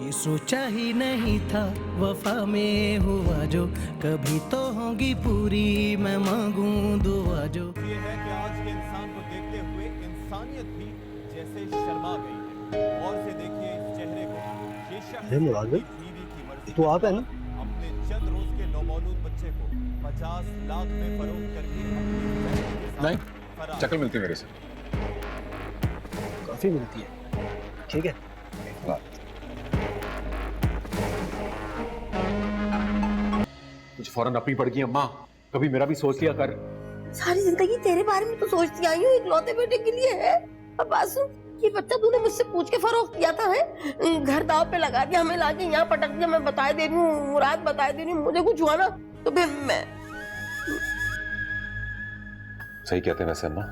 ये सोचा ही नहीं था वफा में हुआ जो, कभी तो होगी पूरी मैं मांगूं दुआ जो। ये है कि आज के इंसान को देखते हुए इंसानियत भी जैसे शर्मा गई है। और से देखिए इस चेहरे को। ये शख्स अरे मुराद भाई, अपनी बीवी की मर्जी तू के आप है ना? खिलाफ अपने चंद रोज के नौमौलूद बच्चे को 50 लाख में फरोख्त करके अपनी फैमिली के साथ नहीं, फरार। शक्ल मिलती है मेरे से। काफी मिलती है, ठीक है। मुझे फौरन अपनी पड़ गई अम्मा, कभी मेरा भी सोच लिया कर। सारी जिंदगी तेरे बारे में तो सोचती आई हूँ, इकलौते बेटे के लिए है। अब आंसू, ये बच्चा तूने मुझसे पूछ के फरोख्त किया था, है घर दाव पे लगा दिया, हमें लाके यहाँ पटक दिया। मैं बताए दे रही हूँ, मुराद बताए दे रही हूँ, मुझे कुछ हुआ ना तो फिर मैं। सही कहते हैं वैसे अम्मा,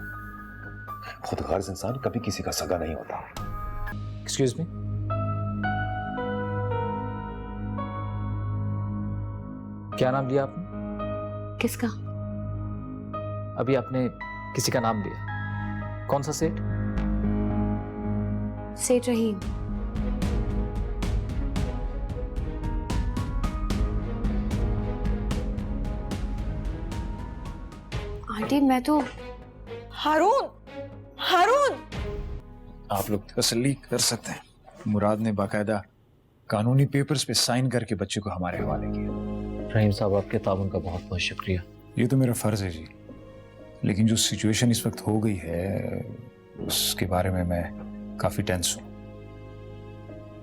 खुद गर्ज इंसान कभी किसी का सगा नहीं होता। एक्सक्यूज मी, क्या नाम लिया आपने? किसका? अभी आपने किसी का नाम लिया, कौन सा सेठ? सेठ रहीम। आंटी मैं तो हारून हारून। आप लोग तसल्ली कर सकते हैं, मुराद ने बाकायदा कानूनी पेपर्स पे साइन करके बच्चे को हमारे हवाले किया। रहीम साहब, आपके ताउन का बहुत बहुत शुक्रिया। ये तो मेरा फर्ज है जी, लेकिन जो सिचुएशन इस वक्त हो गई है उसके बारे में मैं काफी टेंस हूँ।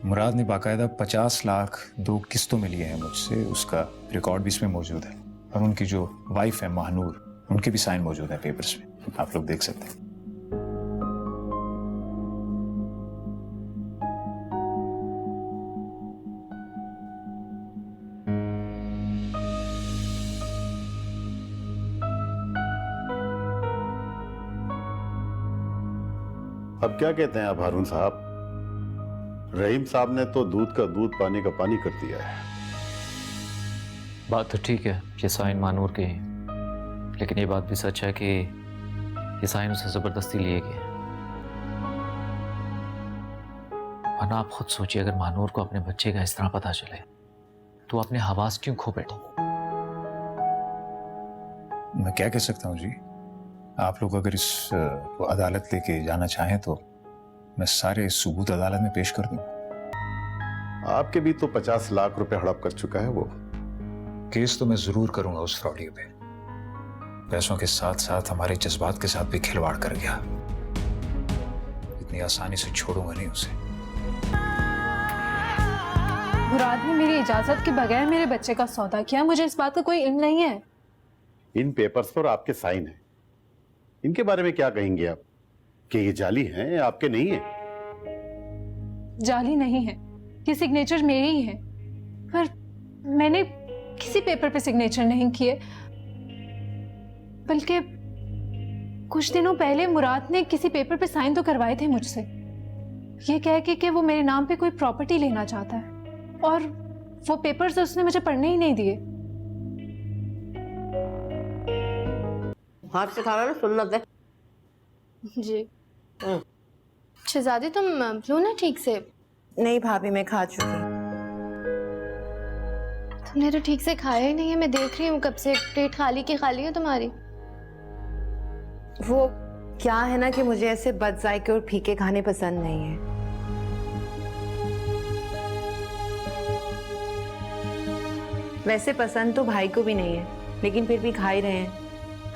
मुराद ने बाकायदा 50 लाख 2 किस्तों में लिए हैं मुझसे, उसका रिकॉर्ड भी इसमें मौजूद है। और उनकी जो वाइफ है महानूर, उनके भी साइन मौजूद है पेपर्स में, आप लोग देख सकते हैं। अब क्या कहते हैं आप हारून साहब? रहीम साहब ने तो दूध का दूध पानी का पानी कर दिया है। बात तो ठीक है, ये साइन मानूर के हैं, लेकिन ये बात भी सच है कि ये साइन उसे जबरदस्ती लिए गए। वरना आप खुद सोचिए, अगर मानूर को अपने बच्चे का इस तरह पता चले तो अपने हवास क्यों खो बैठे? मैं क्या कह सकता हूँ जी, आप लोग अगर इस को अदालत लेके जाना चाहें तो मैं सारे सबूत अदालत में पेश कर दूं। आपके भी तो 50 लाख रुपए हड़प कर चुका है वो। केस तो मैं जरूर करूंगा उस फ्रॉडी पे। पैसों के साथ साथ हमारे जज्बात के साथ भी खिलवाड़ कर गया। इतनी आसानी से छोड़ूंगा नहीं उसे। मुराद ने मेरी इजाजत के बगैर मेरे बच्चे का सौदा किया, मुझे इस बात का कोई इल्म नहीं है। इन पेपर्स पर आपके साइन है, इनके बारे में क्या कहेंगे आप? कि ये जाली हैं या आपके नहीं है? जाली नहीं है, ये सिग्नेचर मेरे ही हैं, पर मैंने किसी पेपर पे सिग्नेचर नहीं किए। बल्कि कुछ दिनों पहले मुराद ने किसी पेपर पे साइन तो करवाए थे मुझसे, ये कह के कि वो मेरे नाम पे कोई प्रॉपर्टी लेना चाहता है, और वो पेपर्स उसने मुझे पढ़ने ही नहीं दिए। हाथ से खाना ना, सुन्नत है जी। शहजादी तुम लो ना ठीक से। नहीं भाभी, मैं खा चुकी। तुमने तो ठीक से खाया ही नहीं है, मैं देख रही हूँ कब से, प्लेट खाली की खाली है तुम्हारी। वो क्या है ना कि मुझे ऐसे बद जायके और फीके खाने पसंद नहीं है। वैसे पसंद तो भाई को भी नहीं है, लेकिन फिर भी खा ही रहे हैं।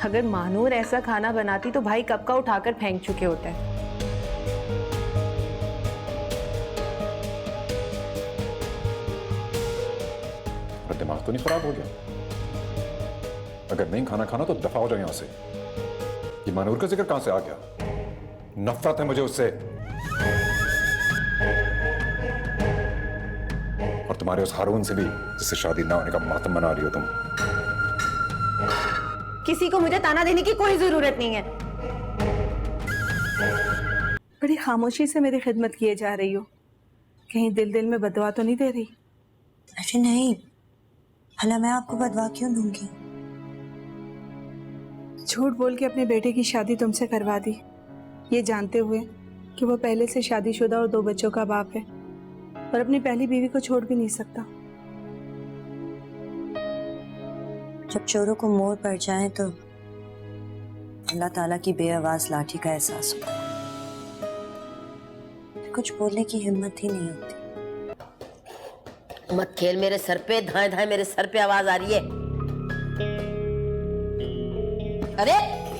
अगर महानूर ऐसा खाना बनाती तो भाई कब का उठाकर फेंक चुके होते हैं। पर दिमाग तो नहीं खराब हो गया? अगर नहीं खाना खाना तो दफा हो जाए यहां से। ये मानूर का जिक्र कहां से आ गया? नफरत है मुझे उससे। और तुम्हारे उस हारून से भी, जिससे शादी ना होने का मातम मना रही हो तुम। किसी को मुझे ताना देने की कोई जरूरत नहीं है। बड़ी खामोशी से मेरी खिदमत किए जा रही हो, कहीं दिल दिल में बदवा तो नहीं दे रही? अरे नहीं, भला मैं आपको बदवा क्यों दूंगी? झूठ बोल के अपने बेटे की शादी तुमसे करवा दी, ये जानते हुए कि वो पहले से शादीशुदा और 2 बच्चों का बाप है। और अपनी पहली बीवी को छोड़ भी नहीं सकता। जब चोरों को मोर पड़ जाए तो अल्लाह ताला की बेआवाज लाठी का एहसास होता है। कुछ बोलने की हिम्मत ही नहीं होती। मत खेल मेरे सर पे, धाए धाए मेरे सर पे आवाज आ रही है। अरे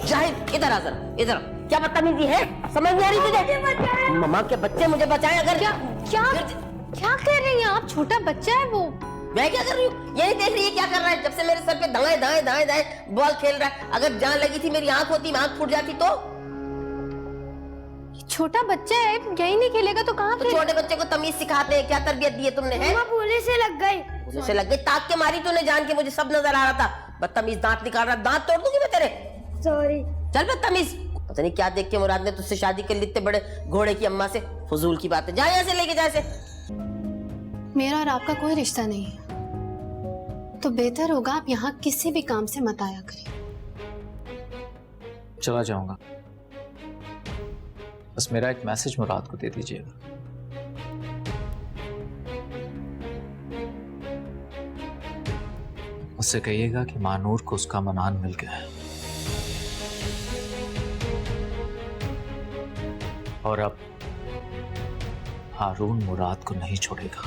जाहिद इधर आ जरा, इधर आ। क्या बदतमीजी है, समझ नहीं आ रही तुझे? मम्मा के बच्चे मुझे बचाए। अगर क्या कर रही हैं आप? छोटा बच्चा है वो। मैं क्या कर रही हूँ? यही देख रही है क्या कर रहा है। जब से मेरे सर पे दाएं दाएं दाएं दाएं बॉल खेल रहा है। अगर जान लगी थी, मेरी आंख होती, मैं आंख फूट जाती तो। छोटा बच्चा है, यही नहीं खेलेगा तो कहाँ तो छोटे बच्चे को तमीज सिखाते हैं, क्या तरबियत दी है तुमने? है भूले से लग गई। भूले से लग गई? ताक के मारी तूने जान के, मुझे सब नजर आ रहा था। बदतमीज, दांत निकाल रहा, दांत तोड़ दूंगी मैं तेरे। सॉरी। चल बदतमीज। पता नहीं क्या देख के मुराद ने तुझसे शादी कर ली, इतने बड़े घोड़े की अम्मा से। फजूल की बात है, जा यहाँ से, लेके जा इसे। मेरा और आपका कोई रिश्ता नहीं है, तो बेहतर होगा आप यहाँ किसी भी काम से मत आया करें। चला जाऊंगा, बस मेरा एक मैसेज मुराद को दे दीजिएगा। उससे कहिएगा कि मानूर को उसका मनान मिल गया है और अब हारून मुराद को नहीं छोड़ेगा।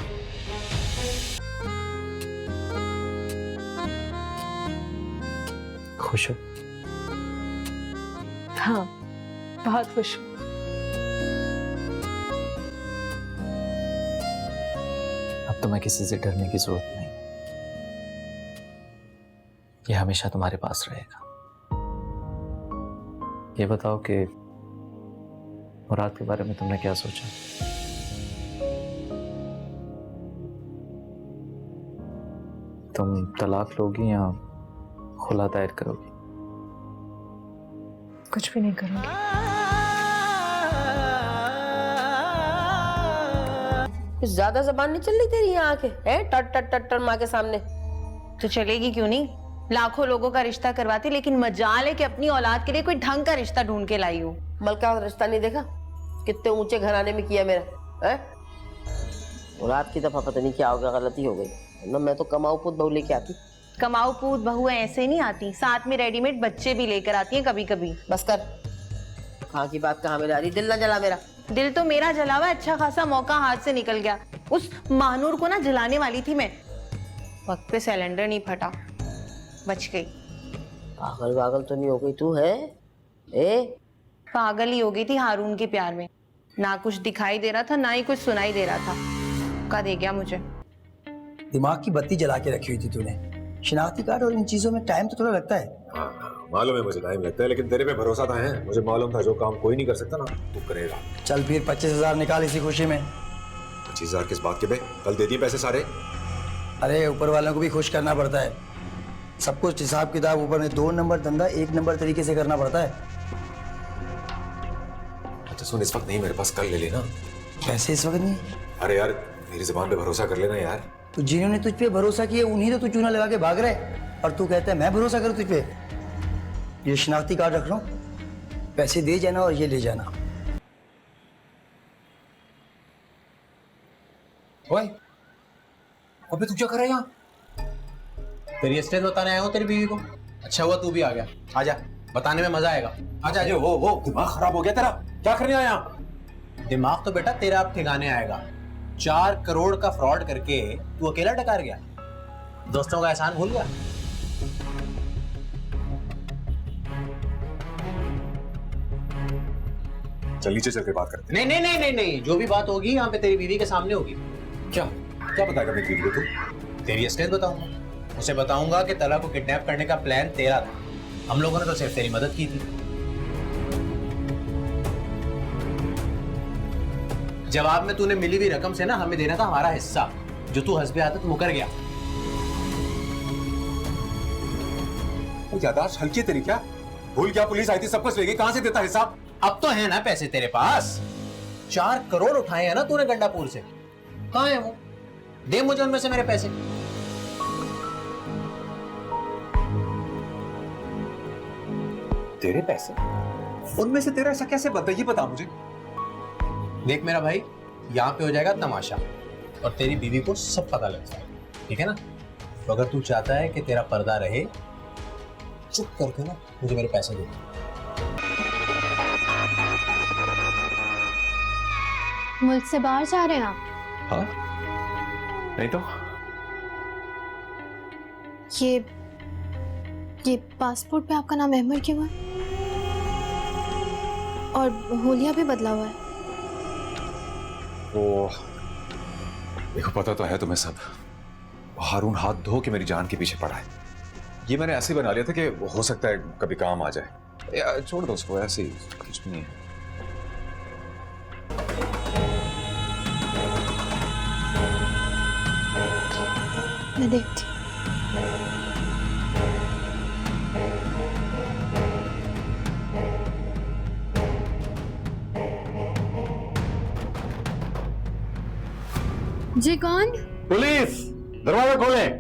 खुश हो? हाँ, बहुत खुश हूँ। अब तो मैं किसी से डरने की जरूरत नहीं, ये हमेशा तुम्हारे पास रहेगा। ये बताओ कि मुराद के बारे में तुमने क्या सोचा? तुम तलाक लोगी या खुला दायर करोगी? कुछ भी नहीं करूँगी। कुछ ज्यादा जबान नहीं चल रही तेरी यहाँ आके, है? टट टट टट टट माँ के सामने। तो चलेगी क्यों नहीं? लाखों लोगों का रिश्ता करवाती, लेकिन मजाल है कि अपनी औलाद के लिए कोई ढंग का रिश्ता ढूंढ के लाई हूँ। मलका रिश्ता नहीं देखा? कितने ऊंचे घराने में किया मेरा, है? मुराद की दफा पता नहीं क्या हो गया, गलती हो गई ना। मैं तो कमाऊ पुत बहू लेके आती। कमाऊ पूत बहू ऐसे नहीं आती, साथ में रेडीमेड बच्चे भी लेकर आती हैं कभी कभी। बस कर, कहाँ की बात कहाँ मेरे आ रही। दिल ना जला मेरा। दिल तो मेरा जला हुआ, अच्छा खासा मौका हाथ से निकल गया। उस मानूर को ना जलाने वाली थी मैं, वक्त पे सिलेंडर नहीं फटा, बच गई। पागल पागल तो नहीं हो गई तू? है ए? पागल ही हो गई थी हारून के प्यार में। ना कुछ दिखाई दे रहा था, ना ही कुछ सुनाई दे रहा था। धोखा दे गया मुझे। दिमाग की बत्ती जला के रखी हुई थी तूने। शिनाख्ती कार्ड और इन चीजों में टाइम तो थोड़ा लगता है। मालूम है मुझे टाइम लगता है, लेकिन तेरे पे भरोसा था है। मुझे मालूम था जो काम कोई नहीं कर सकता ना तू करेगा। चल फिर 25,000 निकाल इसी खुशी में। 25,000 किस बात के बे? कल दे दिए पैसे सारे। अरे ऊपर वालों को भी खुश करना पड़ता है। सब कुछ हिसाब किताब ऊपर में 2 नंबर धंधा 1 नंबर तरीके से करना पड़ता है। अच्छा सुन, इस वक्त नहीं मेरे पास, कल ले लेना। पैसे इस वक्त नहीं? अरे यार मेरी जुबान पे भरोसा कर लेना यार। तो जिन्होंने तुझ पे भरोसा किया उन्हीं तो तू चूना लगा के भाग रहे, और तू कहता है मैं भरोसा करूं तुझ पे। ये शिनाख्ती कार्ड रख लो, पैसे दे जाना और ये ले जाना। ओए, अबे तू क्या कर रहा है यहाँ? तेरी एस्टेट बताने आया हूँ तेरी बीवी को। अच्छा हुआ तू भी आ गया। आजा, बताने में मजा आएगा। आजा आजा। वो दिमाग खराब हो गया तेरा? क्या करने आया यहाँ? दिमाग तो बेटा तेरा अब ठिकाने आएगा। 4 करोड़ का फ्रॉड करके तू अकेला डकार गया, दोस्तों का एहसान भूल गया। चल नीचे चल के बात करते नहीं नहीं नहीं नहीं नहीं, जो भी बात होगी यहाँ पे तेरी बीवी के सामने होगी। क्या क्या बताएगा मेरी बीवी को तू? तेरी एस्टेट बताऊंगा। उसे बताऊंगा कि तला को किडनैप करने का प्लान तेरा था, हम लोगों ने तो सिर्फ तेरी मदद की थी। जवाब में तूने मिली हुई रकम से ना हमें देना था हमारा हिस्सा, जो तू हस्बे आदत मुकर गया। यादाश्त हल्की है तेरी क्या? भूल क्या पुलिस आई थी, सब कुछ ले गई, कहां से देता हिसाब? अब तो है ना पैसे तेरे पास। 4 करोड़ उठाए हैं ना तूने गंडापुर से, कहां है वो? दे मुझे उनमें से मेरे पैसे। तेरे पैसे? उनमें से तेरा ऐसा कैसे बनता है ये बता मुझे। देख मेरा भाई, यहाँ पे हो जाएगा तमाशा। और तेरी बीवी को सब पता लग जाए, ठीक है ना? तो अगर तू चाहता है कि तेरा पर्दा रहे, चुप करके ना मुझे मेरे पैसे दे। मुल्क से बाहर जा रहे हैं आप? हाँ, नहीं तो ये पासपोर्ट पे आपका नाम अहमद क्यों है? और होलिया भी बदला हुआ है। वो देखो, पता तो है तुम्हें सब। हारून हाथ धो के मेरी जान के पीछे पड़ा है। ये मैंने ऐसे ही बना लिया था कि हो सकता है कभी काम आ जाए। यार छोड़ दो उसको, ऐसे ही कुछ भी नहीं है। मैं देखती। जी कौन? पुलिस, दरवाजा खोलें।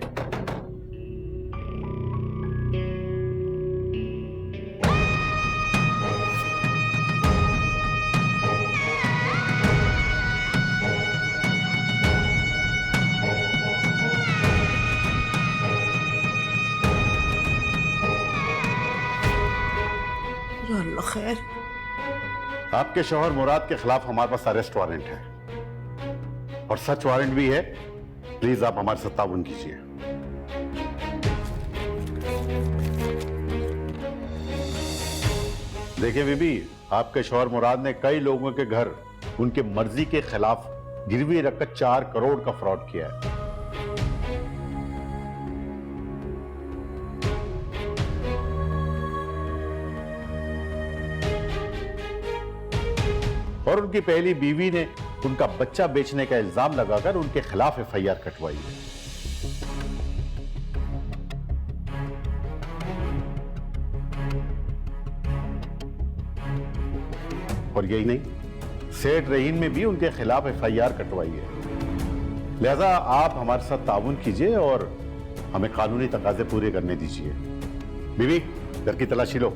अल्लाह खैर। आपके शौहर मुराद के खिलाफ हमारे पास अरेस्ट वारंट है और सच वारंट भी है। प्लीज आप हमारे साथ ताउन कीजिए। देखिए बीबी, आपके शौहर मुराद ने कई लोगों के घर उनके मर्जी के खिलाफ गिरवी रखकर 4 करोड़ का फ्रॉड किया है। और उनकी पहली बीवी ने उनका बच्चा बेचने का इल्जाम लगाकर उनके खिलाफ एफआईआर कटवाई है। और यही नहीं, सेठ रहीन में भी उनके खिलाफ एफआईआर कटवाई है। लिहाजा आप हमारे साथ ताउन कीजिए और हमें कानूनी तकाजे पूरे करने दीजिए। बीवी, घर की तलाशी लो।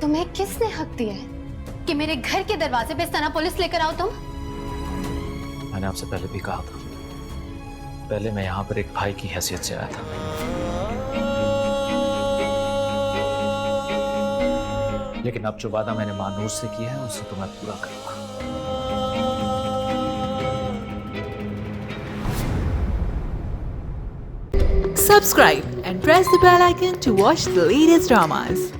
तुम्हें किसने हक दिया है कि मेरे घर के दरवाजे पे इस तरह पुलिस लेकर आओ तुम? मैंने आपसे पहले भी कहा था, पहले मैं यहाँ पर एक भाई की हैसियत से आया था। लेकिन अब जो वादा मैंने मानूर से किया है उसे तो मैं पूरा करूंगा। Subscribe and press the bell icon to watch the latest dramas.